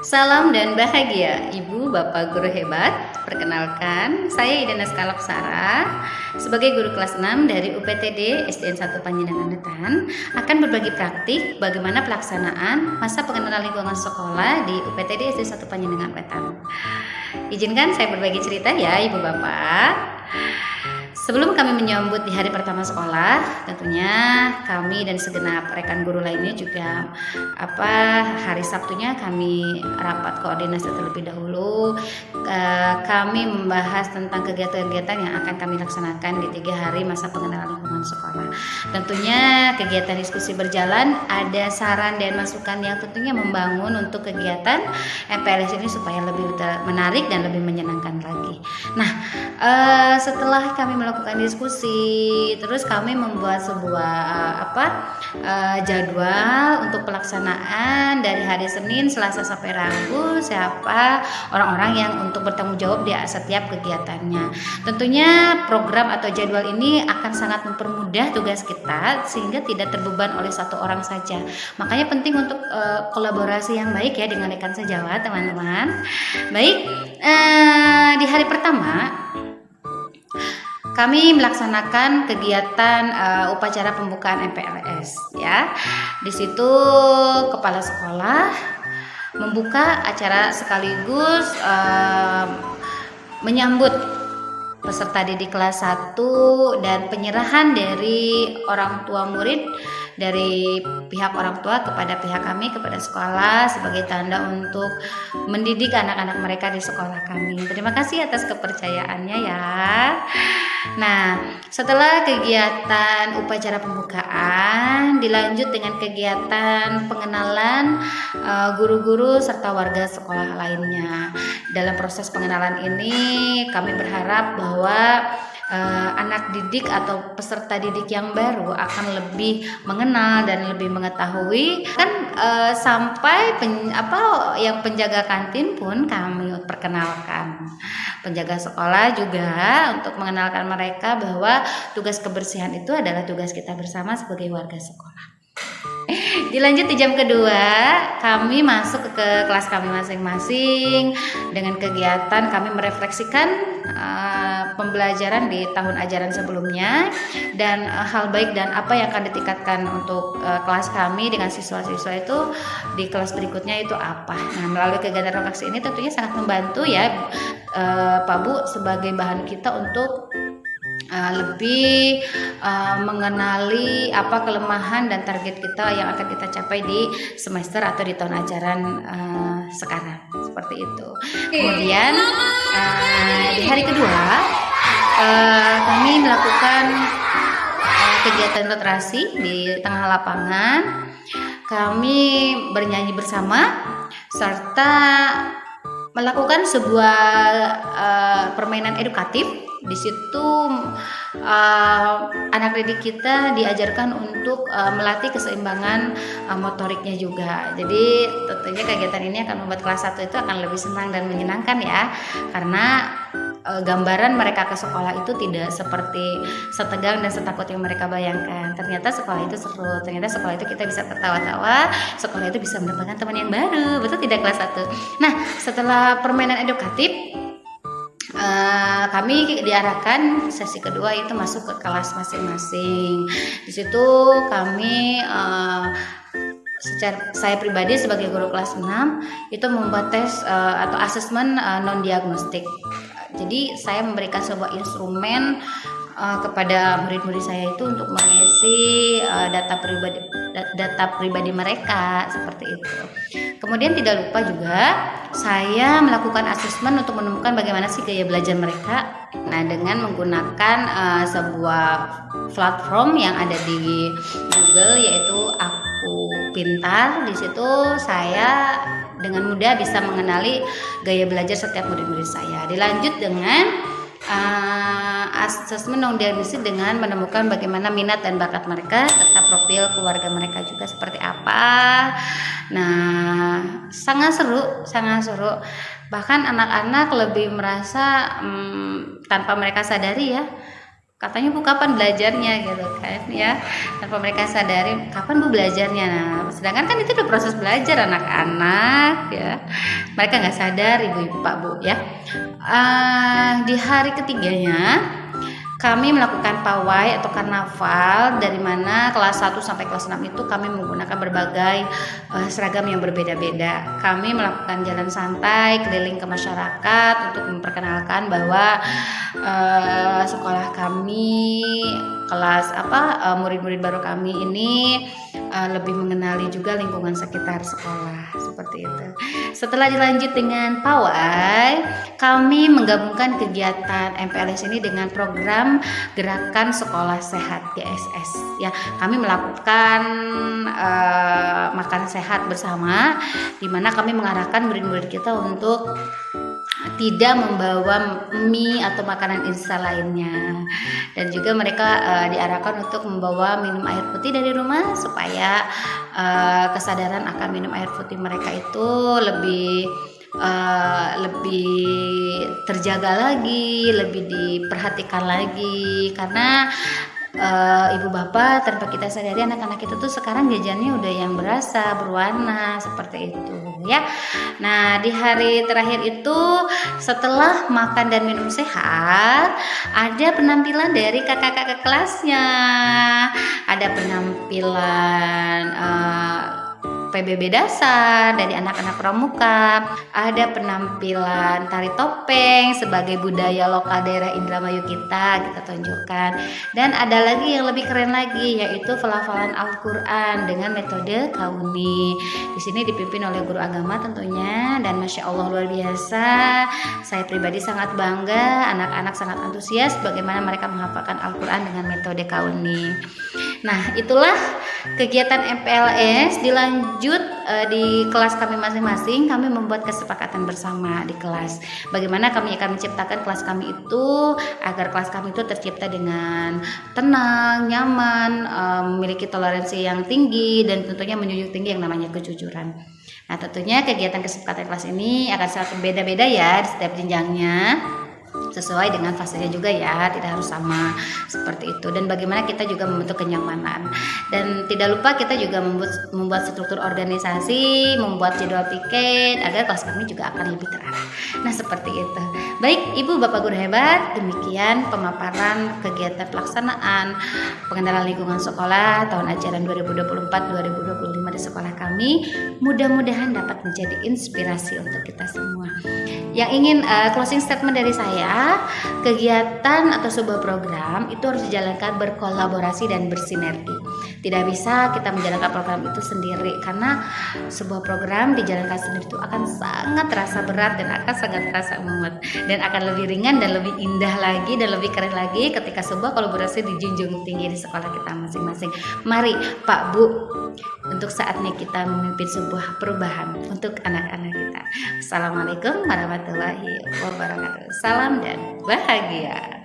Salam dan bahagia, Ibu Bapak Guru hebat. Perkenalkan, saya Ida Naskalap Sara sebagai guru kelas 6 dari UPTD SDN 1 Panjenengan Wetan akan berbagi praktik bagaimana pelaksanaan masa pengenalan lingkungan sekolah di UPTD SDN 1 Panjenengan Wetan. Izinkan saya berbagi cerita ya, Ibu Bapak. Sebelum kami menyambut di hari pertama sekolah, tentunya kami dan segenap rekan guru lainnya juga hari Sabtunya kami rapat koordinasi terlebih dahulu. Kami membahas tentang kegiatan-kegiatan yang akan kami laksanakan di 3 hari masa pengenalan lingkungan sekolah. Tentunya kegiatan diskusi berjalan, ada saran dan masukan yang tentunya membangun untuk kegiatan MPLS ini supaya lebih menarik dan lebih menyenangkan lagi. Nah, setelah kami melakukan diskusi, terus kami membuat sebuah jadwal untuk pelaksanaan dari hari Senin, Selasa sampai Rabu, siapa orang-orang yang untuk bertanggung jawab di setiap kegiatannya. Tentunya program atau jadwal ini akan sangat mempermudah tugas kita sehingga tidak terbeban oleh satu orang saja. Makanya penting untuk kolaborasi yang baik ya dengan rekan sejawat, teman-teman. Baik, di hari pertama kami melaksanakan kegiatan upacara pembukaan MPLS ya. Di situ kepala sekolah membuka acara sekaligus menyambut peserta didik kelas 1 dan penyerahan dari orang tua murid, dari pihak orang tua kepada pihak kami, kepada sekolah sebagai tanda untuk mendidik anak-anak mereka di sekolah kami. Terima kasih atas kepercayaannya ya. Nah, setelah kegiatan upacara pembukaan dilanjut dengan kegiatan pengenalan guru-guru serta warga sekolah lainnya. Dalam proses pengenalan ini kami berharap bahwa anak didik atau peserta didik yang baru akan lebih mengenal dan lebih mengetahui kan sampai yang penjaga kantin pun kami perkenalkan. Penjaga sekolah juga untuk mengenalkan mereka bahwa tugas kebersihan itu adalah tugas kita bersama sebagai warga sekolah. Dilanjut di jam kedua, kami masuk ke kelas kami masing-masing dengan kegiatan kami merefleksikan pembelajaran di tahun ajaran sebelumnya dan hal baik dan apa yang akan ditingkatkan untuk kelas kami dengan siswa-siswa itu di kelas berikutnya itu apa. Nah, melalui kegiatan refleksi ini tentunya sangat membantu ya Pak Bu sebagai bahan kita untuk lebih mengenali apa kelemahan dan target kita yang akan kita capai di semester atau di tahun ajaran sekarang, seperti itu. Kemudian di hari kedua kami melakukan kegiatan literasi di tengah lapangan. Kami bernyanyi bersama serta melakukan sebuah permainan edukatif. Di situ anak didik kita diajarkan untuk melatih keseimbangan motoriknya juga. Jadi tentunya kegiatan ini akan membuat kelas 1 itu akan lebih senang dan menyenangkan ya, karena gambaran mereka ke sekolah itu tidak seperti setegang dan setakut yang mereka bayangkan. Ternyata sekolah itu seru, ternyata sekolah itu kita bisa tertawa-tawa, sekolah itu bisa mendapatkan teman yang baru, betul tidak kelas 1? Nah, setelah permainan edukatif, kami diarahkan sesi kedua itu masuk ke kelas masing-masing. Di situ kami saya pribadi sebagai guru kelas 6 itu membuat tes atau asesmen non diagnostik. Jadi saya memberikan sebuah instrumen kepada murid-murid saya itu untuk mengisi data pribadi mereka seperti itu. Kemudian tidak lupa juga saya melakukan asesmen untuk menemukan bagaimana sih gaya belajar mereka. Nah, dengan menggunakan sebuah platform yang ada di Google yaitu Aku Pintar. Di situ saya dengan mudah bisa mengenali gaya belajar setiap murid-murid saya. Dilanjut dengan asesmen non diagnostik dengan menemukan bagaimana minat dan bakat mereka serta profil keluarga mereka juga seperti apa. Nah, sangat seru. Bahkan anak-anak lebih merasa tanpa mereka sadari ya, katanya Bu kapan belajarnya gitu kan ya, tanpa mereka sadari kapan Bu belajarnya. Nah sedangkan kan itu udah proses belajar anak-anak ya, mereka nggak sadar ibu pak Bu ya. Di hari ketiganya kami melakukan pawai atau karnaval, dari mana kelas 1 sampai kelas 6 itu kami menggunakan berbagai seragam yang berbeda-beda. Kami melakukan jalan santai keliling ke masyarakat untuk memperkenalkan bahwa sekolah kami, kelas murid-murid baru kami ini lebih mengenali juga lingkungan sekitar sekolah, seperti itu. Setelah dilanjut dengan pawai, kami menggabungkan kegiatan MPLS ini dengan program Gerakan Sekolah Sehat GSS ya. Kami melakukan makan sehat bersama, di mana kami mengarahkan murid-murid kita untuk tidak membawa mie atau makanan instan lainnya, dan juga mereka diarahkan untuk membawa minum air putih dari rumah supaya kesadaran akan minum air putih mereka itu lebih terjaga lagi, lebih diperhatikan lagi, karena ibu bapak tanpa kita sadari anak-anak itu tuh sekarang jajannya udah yang berasa berwarna seperti itu ya. Nah di hari terakhir itu setelah makan dan minum sehat, ada penampilan dari kakak-kakak kelasnya, ada penampilan PBB dasar dari anak-anak pramuka, ada penampilan tari topeng sebagai budaya lokal daerah Indramayu kita tunjukkan, dan ada lagi yang lebih keren lagi, yaitu pelafalan Al-Quran dengan metode kauni. Di sini dipimpin oleh guru agama tentunya, dan masya Allah luar biasa. Saya pribadi sangat bangga, anak-anak sangat antusias bagaimana mereka menghafalkan Al-Quran dengan metode kauni. Nah itulah kegiatan MPLS. Dilanjut di kelas kami masing-masing, kami membuat kesepakatan bersama di kelas bagaimana kami akan menciptakan kelas kami itu agar kelas kami itu tercipta dengan tenang, nyaman, memiliki toleransi yang tinggi, dan tentunya menjunjung tinggi yang namanya kejujuran. Nah tentunya kegiatan kesepakatan kelas ini akan sangat berbeda-beda ya di setiap jenjangnya, sesuai dengan fasenya juga ya, tidak harus sama seperti itu. Dan bagaimana kita juga membentuk kenyamanan, dan tidak lupa kita juga membuat struktur organisasi, membuat jadwal piket agar kelas kami juga akan lebih terarah. Nah seperti itu. Baik ibu bapak guru hebat, demikian pemaparan kegiatan pelaksanaan pengenalan lingkungan sekolah tahun ajaran 2024-2025 di sekolah kami. Mudah-mudahan dapat menjadi inspirasi untuk kita semua. Yang ingin closing statement dari saya, kegiatan atau sebuah program itu harus dijalankan berkolaborasi dan bersinergi. Tidak bisa kita menjalankan program itu sendiri, karena sebuah program dijalankan sendiri itu akan sangat terasa berat dan akan sangat terasa mumet, dan akan lebih ringan dan lebih indah lagi dan lebih keren lagi ketika sebuah kolaborasi dijunjung tinggi di sekolah kita masing-masing. Mari Pak Bu, untuk saatnya kita memimpin sebuah perubahan untuk anak-anak kita. Assalamualaikum warahmatullahi wabarakatuh. Salam dan bahagia.